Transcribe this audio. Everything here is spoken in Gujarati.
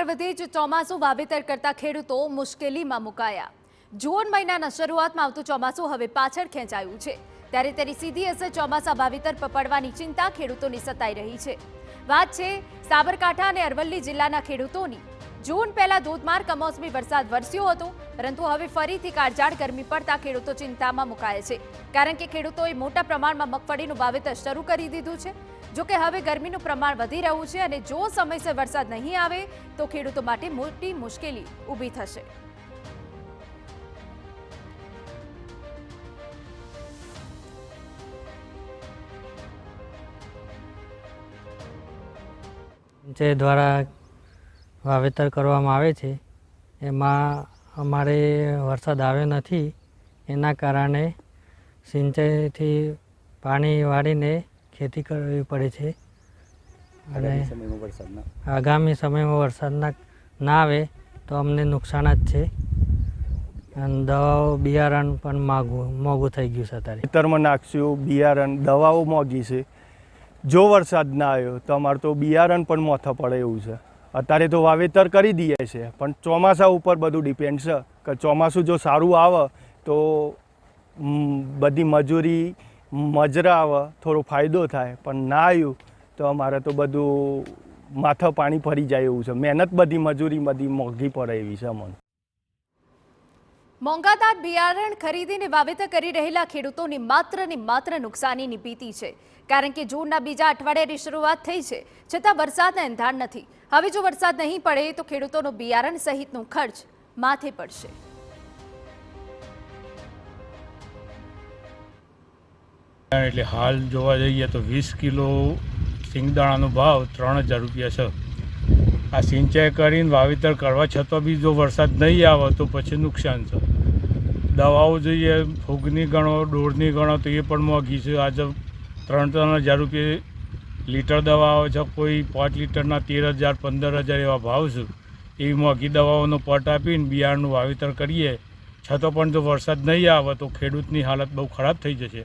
વધે જ ચોમાસું વાવેતર કરતા ખેડૂતો મુશ્કેલીમાં મુકાયા। જૂન મહિનાના શરૂઆતમાં આવતું ચોમાસું હવે પાછળ ખેંચાયું છે, ત્યારે તેની સીધી અસર ચોમાસા વાવેતર પર પડવાની ચિંતા ખેડૂતોની સતાઈ રહી છે। વાત છે સાબરકાંઠા અને અરવલ્લી જિલ્લાના ખેડૂતોની। જૂન પહેલા ધોધમાર કમોસમી વરસાદ વરસ્યો હતો, પરંતુ હવે ફરીથી કાળઝાળ ગરમી પડતા ખેડૂતો ચિંતામાં મુકાયા છે, કારણ કે ખેડૂતોએ મોટા પ્રમાણમાં મગફળીનું વાવેતર શરૂ કરી દીધું છે। જો કે હવે ગરમીનું પ્રમાણ વધી રહ્યું છે અને જો સમયસર વરસાદ નહીં આવે તો ખેડૂતો માટે મોટી મુશ્કેલી ઊભી થશે। જે દ્વારા વાવેતર કરવામાં આવે છે એમાં અમારે વરસાદ આવ્યો નથી, એના કારણે સિંચાઈથી પાણી વાળીને ખેતી કરવી પડે છે અને આગામી સમયમાં વરસાદ ના આવે તો અમને નુકસાન જ છે અને દવાઓ બિયારણ પણ મોંઘું થઈ ગયું છે। અત્યારે ખેતરમાં નાખશું બિયારણ, દવાઓ મોંઘી છે। જો વરસાદ ના આવ્યો તો અમારે તો બિયારણ પણ મોથા પડે એવું છે। અત્યારે તો વાવેતર કરી દઈએ છે, પણ ચોમાસા ઉપર બધું ડિપેન્ડ છે કે ચોમાસું જો સારું આવે તો બધી મજૂરી મજરા આવે, થોડો ફાયદો થાય, પણ ના આવ્યું તો અમારે તો બધું માથા પાણી ફરી જાય એવું છે। મહેનત બધી મજૂરી બધી મોંઘી પડે એવી છે અમને। મોંઘાદાટ બિયારણ ખરીદીને વાવેતર કરી રહેલા ખેડૂતોની માત્ર નુકસાનીની ભીતિ છે, કારણ કે જૂનના બીજા અઠવાડિયાની શરૂઆત થઈ છે, છતાં વરસાદના એંધાણ નથી। હવે જો વરસાદ નહીં પડે તો ખેડૂતોનો બિયારણ સહિતનો ખર્ચ માથે પડશે। એટલે હાલ જોવા જઈએ તો 20 કિલો સિંગદાણાનો ભાવ 3000 રૂપિયા છે। આ સિંચાઈ કરીને વાવેતર કરવા છતાં બી જો વરસાદ નહીં આવે તો પછી નુકસાન છે। દવાઓ જોઈએ, ફૂગની ગણો, ડોળની ગણો તો એ પણ મોંઘી છે। આજે 3-3000 રૂપિયા લીટર દવા આવે છે, કોઈ 5 લીટરના 13000 15000 એવા ભાવ છે। એવી મોંઘી દવાઓનો પટ આપીને બિયારણનું વાવેતર કરીએ, છતાં પણ જો વરસાદ નહીં આવે તો ખેડૂતની હાલત બહુ ખરાબ થઈ જશે।